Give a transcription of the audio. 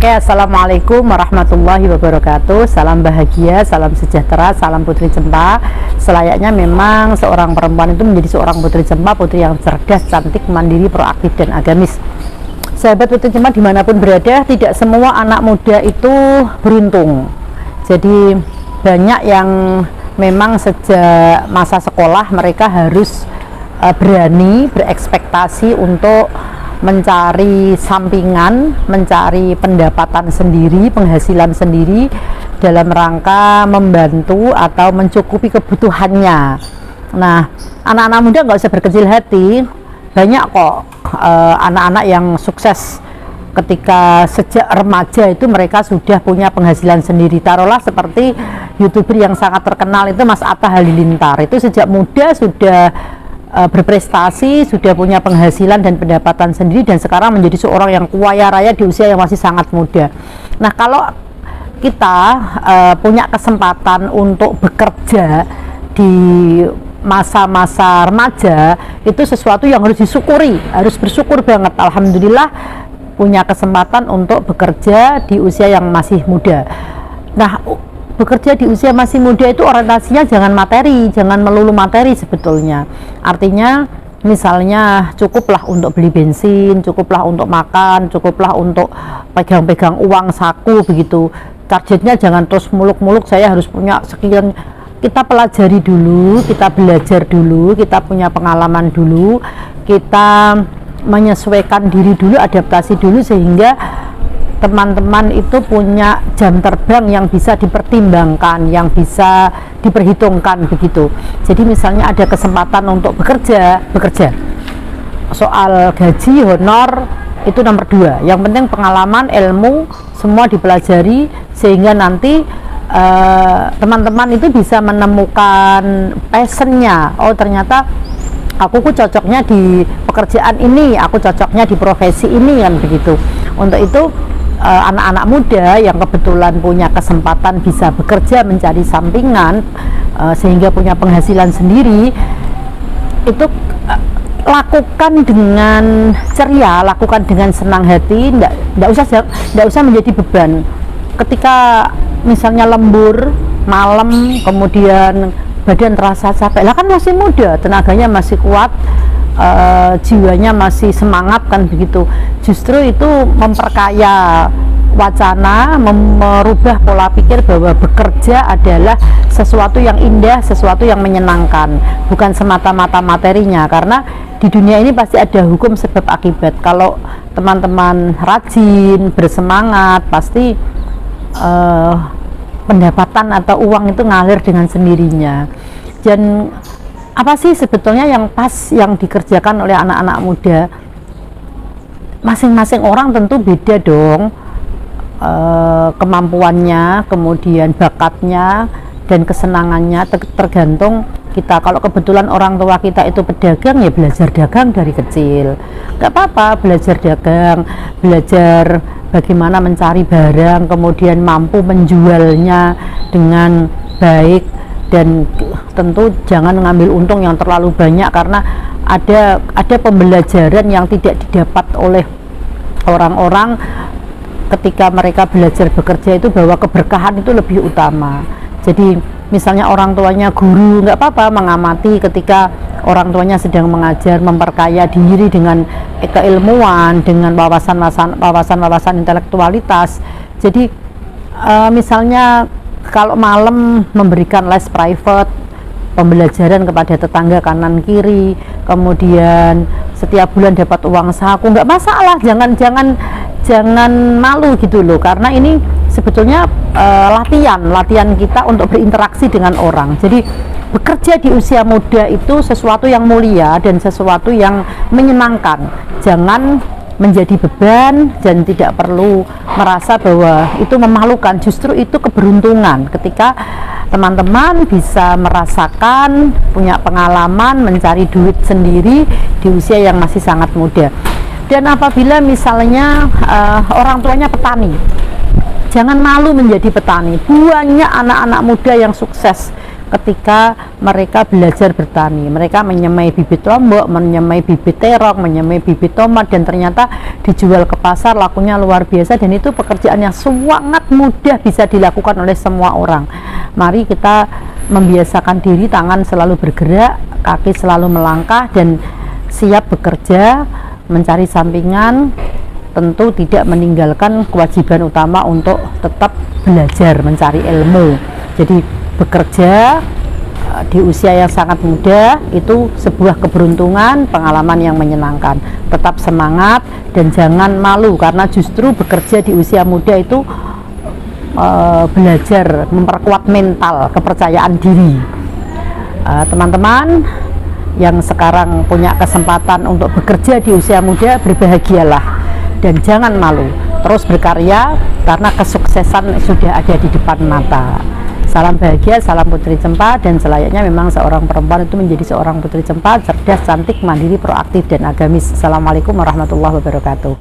Oke, assalamualaikum warahmatullahi wabarakatuh. Salam bahagia, salam sejahtera, salam putri Cempa. Selayaknya memang seorang perempuan itu menjadi seorang putri Cempa, putri yang cerdas, cantik, mandiri, proaktif, dan agamis. Sahabat putri Cempa dimanapun berada, tidak semua anak muda itu beruntung. Jadi banyak yang memang sejak masa sekolah mereka harus berani berekspektasi untuk mencari sampingan, mencari pendapatan sendiri, penghasilan sendiri dalam rangka membantu atau mencukupi kebutuhannya. Nah, anak-anak muda nggak usah berkecil hati, banyak kok anak-anak yang sukses ketika sejak remaja itu mereka sudah punya penghasilan sendiri. Taruhlah seperti YouTuber yang sangat terkenal itu Mas Atta Halilintar, itu sejak muda sudah berprestasi, sudah punya penghasilan dan pendapatan sendiri, dan sekarang menjadi seorang yang kaya raya di usia yang masih sangat muda. Nah, kalau kita punya kesempatan untuk bekerja di masa-masa remaja, itu sesuatu yang harus disyukuri, harus bersyukur banget. Alhamdulillah punya kesempatan untuk bekerja di usia yang masih muda. Nah, bekerja di usia masih muda itu orientasinya jangan materi, jangan melulu materi sebetulnya. Artinya misalnya cukuplah untuk beli bensin, cukuplah untuk makan, cukuplah untuk pegang-pegang uang saku begitu. Targetnya jangan terus muluk-muluk saya harus punya sekian. Kita pelajari dulu, kita belajar dulu, kita punya pengalaman dulu, kita menyesuaikan diri dulu, adaptasi dulu, sehingga teman-teman itu punya jam terbang yang bisa dipertimbangkan, yang bisa diperhitungkan begitu. Jadi misalnya ada kesempatan untuk bekerja. Soal gaji, honor itu nomor 2. Yang penting pengalaman, ilmu semua dipelajari sehingga nanti teman-teman itu bisa menemukan passionnya. Oh, ternyata aku cocoknya di pekerjaan ini, aku cocoknya di profesi ini, kan begitu. Untuk itu anak-anak muda yang kebetulan punya kesempatan bisa bekerja, mencari sampingan sehingga punya penghasilan sendiri, itu lakukan dengan ceria, lakukan dengan senang hati, nggak usah menjadi beban. Ketika misalnya lembur malam, kemudian badan terasa capek, lah kan masih muda, tenaganya masih kuat, jiwanya masih semangat, kan begitu. Justru itu memperkaya wacana, merubah pola pikir bahwa bekerja adalah sesuatu yang indah, sesuatu yang menyenangkan, bukan semata-mata materinya. Karena di dunia ini pasti ada hukum sebab akibat. Kalau teman-teman rajin, bersemangat, pasti pendapatan atau uang itu ngalir dengan sendirinya. Dan apa sih sebetulnya yang pas yang dikerjakan oleh anak-anak muda? Masing-masing orang tentu beda dong, kemampuannya, kemudian bakatnya dan kesenangannya, tergantung kita. Kalau kebetulan orang tua kita itu pedagang, ya belajar dagang dari kecil, nggak apa-apa, belajar dagang, belajar bagaimana mencari barang, kemudian mampu menjualnya dengan baik. Dan tentu jangan mengambil untung yang terlalu banyak, karena ada pembelajaran yang tidak didapat oleh orang-orang ketika mereka belajar bekerja itu, bahwa keberkahan itu lebih utama. Jadi misalnya orang tuanya guru, nggak apa-apa mengamati ketika orang tuanya sedang mengajar, memperkaya diri dengan keilmuan, dengan wawasan intelektualitas. Jadi misalnya kalau malam memberikan les private, pembelajaran kepada tetangga kanan kiri, kemudian setiap bulan dapat uang saku, nggak masalah, jangan malu gitu loh, karena ini sebetulnya latihan kita untuk berinteraksi dengan orang. Jadi bekerja di usia muda itu sesuatu yang mulia dan sesuatu yang menyenangkan. Jangan menjadi beban dan tidak perlu merasa bahwa itu memalukan. Justru itu keberuntungan ketika teman-teman bisa merasakan, punya pengalaman mencari duit sendiri di usia yang masih sangat muda. Dan apabila misalnya orang tuanya petani, jangan malu menjadi petani. Banyak anak-anak muda yang sukses ketika mereka belajar bertani. Mereka menyemai bibit lombok, menyemai bibit terong, menyemai bibit tomat, dan ternyata dijual ke pasar, lakunya luar biasa, dan itu pekerjaan yang sangat mudah, bisa dilakukan oleh semua orang. Mari kita membiasakan diri, tangan selalu bergerak, kaki selalu melangkah, dan siap bekerja, mencari sampingan, tentu tidak meninggalkan kewajiban utama untuk tetap belajar, mencari ilmu. Jadi bekerja di usia yang sangat muda itu sebuah keberuntungan, pengalaman yang menyenangkan. Tetap semangat dan jangan malu, karena justru bekerja di usia muda itu belajar memperkuat mental, kepercayaan diri. Teman-teman yang sekarang punya kesempatan untuk bekerja di usia muda, berbahagialah dan jangan malu, terus berkarya karena kesuksesan sudah ada di depan mata. Salam bahagia, salam Putri Cempa, dan selayaknya memang seorang perempuan itu menjadi seorang Putri Cempa, cerdas, cantik, mandiri, proaktif, dan agamis. Assalamualaikum warahmatullahi wabarakatuh.